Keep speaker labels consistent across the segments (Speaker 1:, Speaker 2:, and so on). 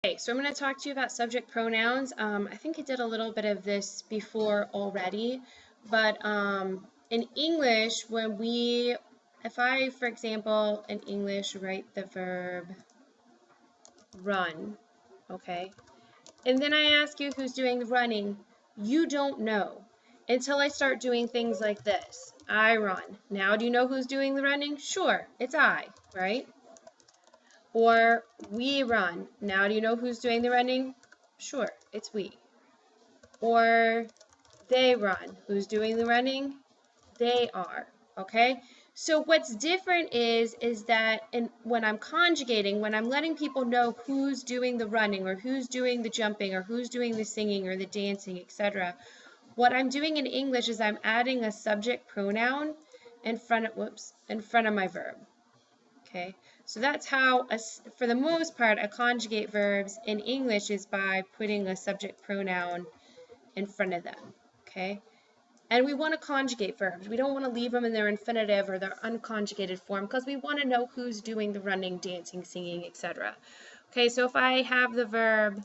Speaker 1: Okay, so I'm going to talk to you about subject pronouns. I think I did a little bit of this before already, but in English, if I, for example, in English, write the verb run, okay, and then I ask you who's doing the running, you don't know until I start doing things like this. I run. Now, do you know who's doing the running? Sure, it's I, right? Or we run. Now, do you know who's doing the running? Sure, it's we. Or they run. Who's doing the running? They are. Okay? So what's different is that when I'm conjugating, when I'm letting people know who's doing the running or who's doing the jumping or who's doing the singing or the dancing, etc., what I'm doing in English is I'm adding a subject pronoun in front of my verb. Okay, so that's how, for the most part, I conjugate verbs in English is by putting a subject pronoun in front of them. Okay, and we want to conjugate verbs. We don't want to leave them in their infinitive or their unconjugated form because we want to know who's doing the running, dancing, singing, etc. Okay, so if I have the verb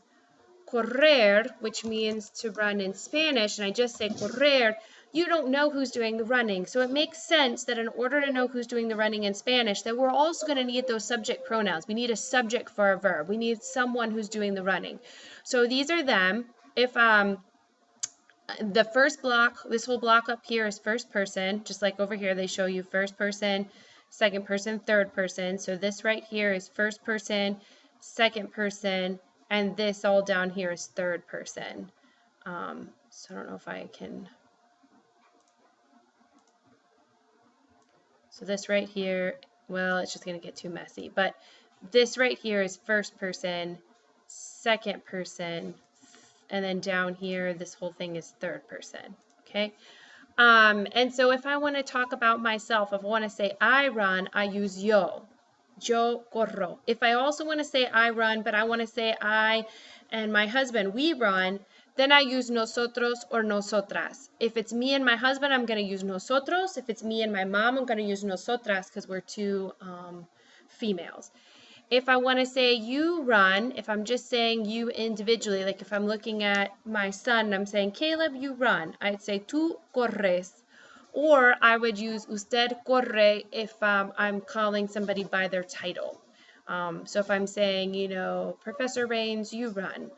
Speaker 1: correr, which means to run in Spanish, and I just say correr, you don't know who's doing the running. So it makes sense that in order to know who's doing the running in Spanish, that we're also going to need those subject pronouns. We need a subject for a verb. We need someone who's doing the running. So these are them. If the first block, this whole block up here is first person, just like over here they show you first person, second person, third person. So this right here is first person, second person, and this all down here is third person. So I don't know if I can. So this right here, well, it's just going to get too messy. But this right here is first person, second person, and then down here, this whole thing is third person. Okay. And so if I want to talk about myself, if I want to say I run, I use yo. Yo corro. If I also want to say I run, but I want to say I and my husband, we run, then I use nosotros or nosotras. If it's me and my husband, I'm going to use nosotros. If it's me and my mom, I'm going to use nosotras because we're two females. If I want to say you run, if I'm just saying you individually, like if I'm looking at my son and I'm saying, Caleb, you run, I'd say tú corres. Or I would use usted corre if I'm calling somebody by their title. So if I'm saying, you know, Professor Rains, you run,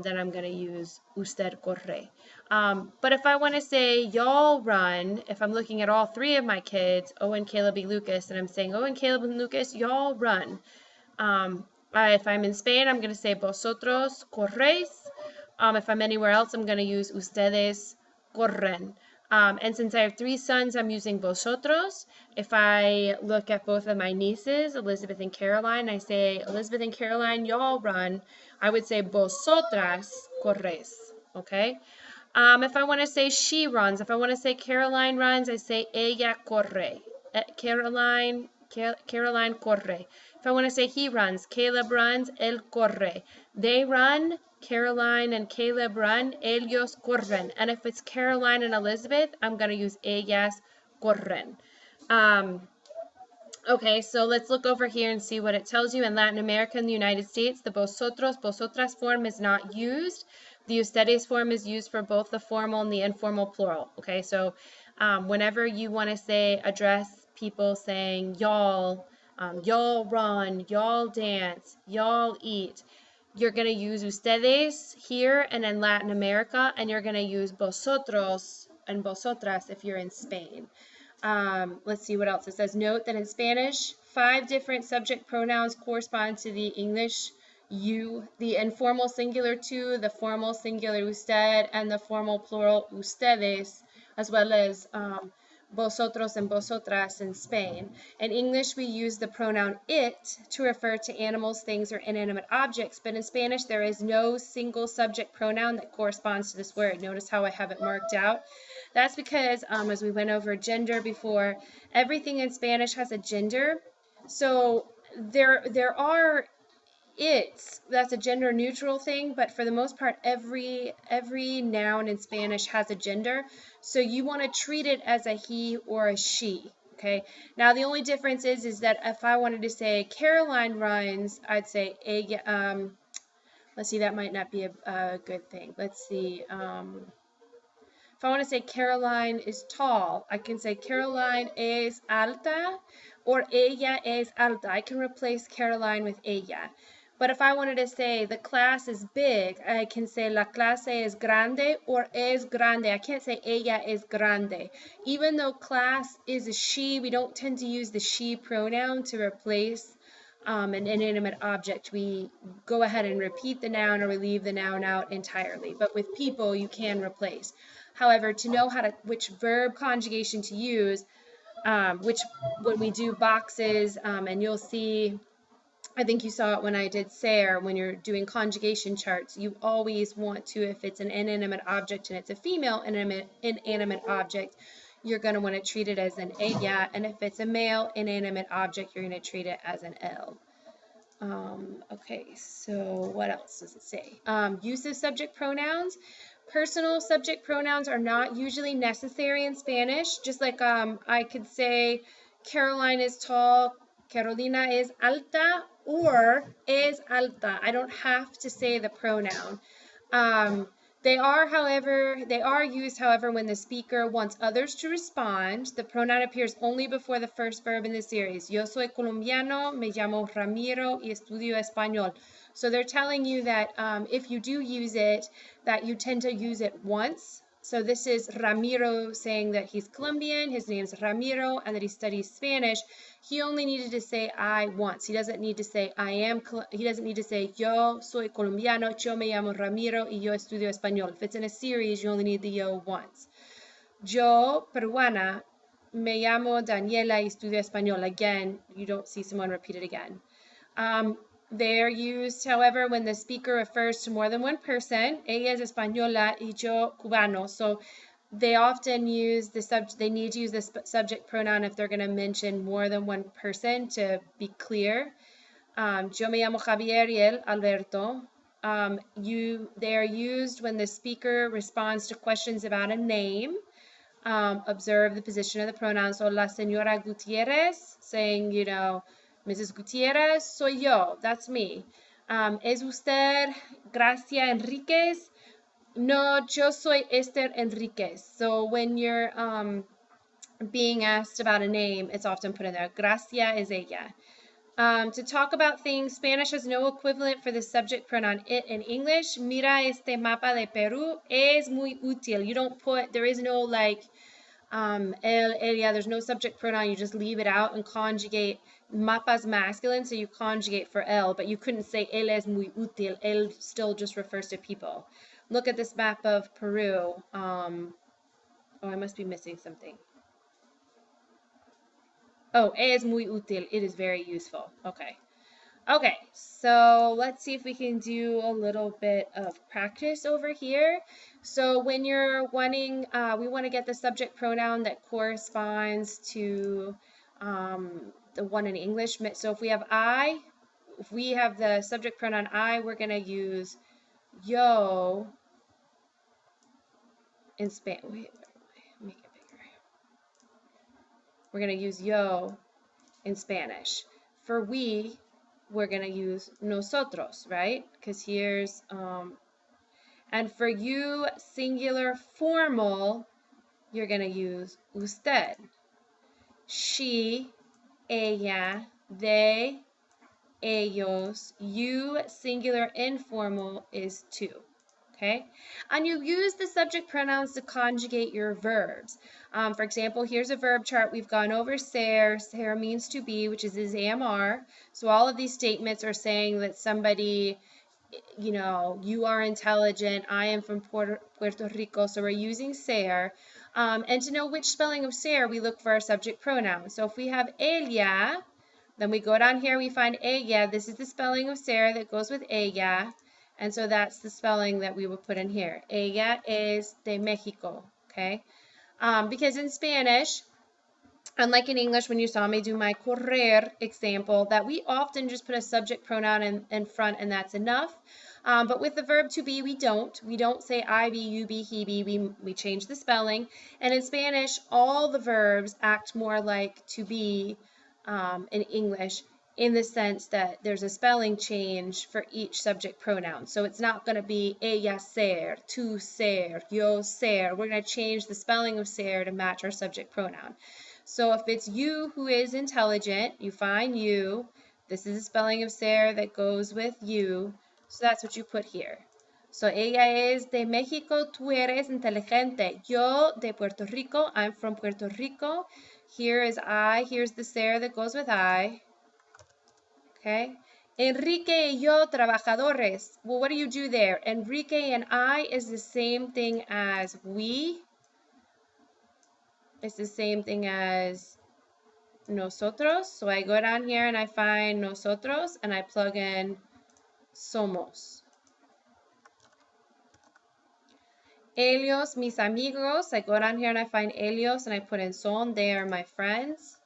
Speaker 1: then I'm going to use usted corre. But if I want to say y'all run, if I'm looking at all three of my kids, Owen, Caleb, and Lucas, and I'm saying Owen, Caleb, and Lucas, y'all run. If I'm in Spain, I'm going to say vosotros corréis. If I'm anywhere else, I'm going to use ustedes corren. And since I have three sons, I'm using vosotros. If I look at both of my nieces, Elizabeth and Caroline, I say, Elizabeth and Caroline, y'all run. I would say vosotras corréis, okay? If I want to say she runs, if I want to say Caroline runs, I say ella corre. Caroline corre. If I want to say he runs, Caleb runs, él corre. They run, Caroline and Caleb run, ellos corren. And if it's Caroline and Elizabeth, I'm going to use ellas corren. Okay, so let's look over here and see what it tells you. In Latin America and the United States, the vosotros, vosotras form is not used. The ustedes form is used for both the formal and the informal plural. Okay, so whenever you want to say, address people saying y'all, y'all run, y'all dance, y'all eat, you're going to use ustedes here and in Latin America, and you're going to use vosotros and vosotras if you're in Spain. Let's see what else. It says, note that in Spanish, 5 different subject pronouns correspond to the English you, the informal singular tú, the formal singular usted, and the formal plural ustedes, as well as vosotros and vosotras in Spain. In English, we use the pronoun it to refer to animals, things, or inanimate objects, but in Spanish, there is no single subject pronoun that corresponds to this word. Notice how I have it marked out. That's because, as we went over gender before, everything in Spanish has a gender. So there are it's, that's a gender neutral thing, but for the most part, every noun in Spanish has a gender. So you want to treat it as a he or a she. Okay. Now the only difference is that if I wanted to say Caroline runs, I'd say Let's see, that might not be a good thing. Let's see. If I want to say Caroline is tall, I can say Caroline es alta or ella es alta. I can replace Caroline with ella. But if I wanted to say the class is big, I can say la clase es grande or es grande. I can't say ella es grande. Even though class is a she, we don't tend to use the she pronoun to replace an inanimate object. We go ahead and repeat the noun or we leave the noun out entirely. But with people, you can replace. However, to know which verb conjugation to use, when we do boxes, and you'll see, I think you saw it when I did SARE, when you're doing conjugation charts, you always want to, if it's an inanimate object and it's a female inanimate object, you're going to want to treat it as an ella, and if it's a male inanimate object, you're going to treat it as an L. Okay, so what else does it say? Use of subject pronouns. Personal subject pronouns are not usually necessary in Spanish. Just like I could say Caroline is tall, Carolina is alta, or es alta. I don't have to say the pronoun. They are used, however, when the speaker wants others to respond. The pronoun appears only before the first verb in the series. Yo soy colombiano, me llamo Ramiro y estudio español. So they're telling you that if you do use it, that you tend to use it once. So this is Ramiro saying that he's Colombian, his name's Ramiro, and that he studies Spanish. He only needed to say I once. He doesn't need to say he doesn't need to say yo soy colombiano, yo me llamo Ramiro y yo estudio español. If it's in a series, you only need the yo once. Yo, peruana, me llamo Daniela y estudio español. Again, you don't see someone repeat it again. They're used, however, when the speaker refers to more than one person. Ella es española y yo cubano. So they often use they need to use the subject pronoun if they're going to mention more than one person to be clear. Yo me llamo Javier y él Alberto. They are used when the speaker responds to questions about a name. Observe the position of the pronouns. So la señora Gutierrez, saying, Mrs. Gutierrez, soy yo, that's me. ¿Es usted Gracia Enriquez? No, yo soy Esther Enriquez. So when you're being asked about a name, it's often put in there. Gracia is ella. To talk about things, Spanish has no equivalent for the subject pronoun it in English. Mira este mapa de Peru, es muy útil. You don't put, there is no like el, ella, there's no subject pronoun, you just leave it out and conjugate. Mapa's masculine, so you conjugate for el, but you couldn't say él es muy útil. El still just refers to people. Look at this map of Peru. Oh, I must be missing something. Oh, es muy útil. It is very useful. Okay. Okay, so let's see if we can do a little bit of practice over here. So when you're wanting, we want to get the subject pronoun that corresponds to the one in English. So if we have if we have the subject pronoun I, we're going to use yo in Spanish. Wait, make it bigger. We're going to use yo in Spanish. For we're going to use nosotros, right? Because here's, and for you, singular formal, you're going to use usted. She, ella, they, ellos. You, singular informal, is two. Okay? And you use the subject pronouns to conjugate your verbs. For example, here's a verb chart. We've gone over ser. Ser means to be, which is AMR. So all of these statements are saying that somebody, you are intelligent. I am from Puerto Rico, so we're using ser. And to know which spelling of ser, we look for our subject pronoun. So if we have ella, then we go down here, we find ella. This is the spelling of ser that goes with ella. And so that's the spelling that we will put in here. Ella es de Mexico, okay? Because in Spanish, unlike in English when you saw me do my correr example, that we often just put a subject pronoun in front and that's enough. But with the verb to be, we don't. We don't say I be, you be, he be. We change the spelling. And in Spanish, all the verbs act more like to be in English. in the sense that there's a spelling change for each subject pronoun. So it's not going to be ella ser, tú ser, yo ser. We're going to change the spelling of ser to match our subject pronoun. So if it's you who is intelligent, you find you. This is the spelling of ser that goes with you. So that's what you put here. So ella es de México, tú eres inteligente. Yo de Puerto Rico, I'm from Puerto Rico. Here is I, here's the ser that goes with I. Okay. Enrique y yo trabajadores. Well, what do you do there? Enrique and I is the same thing as we. It's the same thing as nosotros. So I go down here and I find nosotros and I plug in somos. Ellos, mis amigos. I go down here and I find ellos and I put in son. They are my friends.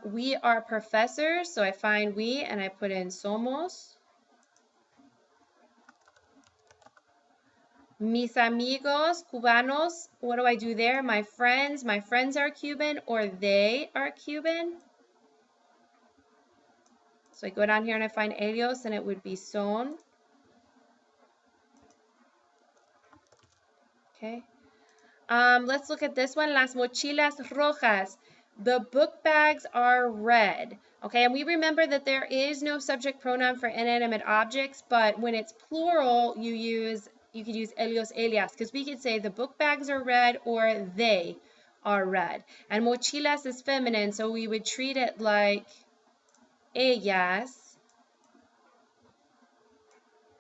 Speaker 1: We are professors. So I find we and I put in somos. Mis amigos cubanos, what do I do there? My friends are Cuban or they are Cuban. So I go down here and I find ellos and it would be son. Okay. Let's look at this one. Las mochilas rojas. The book bags are red. Okay, and we remember that there is no subject pronoun for inanimate objects, but when it's plural, you could use ellos, ellas, because we could say the book bags are red or they are red. And mochilas is feminine, so we would treat it like ellas.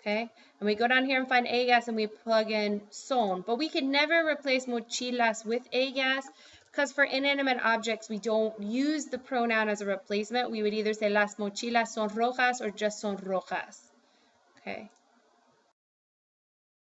Speaker 1: Okay, and we go down here and find ellas and we plug in son. But we could never replace mochilas with ellas because for inanimate objects, we don't use the pronoun as a replacement. We would either say las mochilas son rojas or just son rojas. Okay.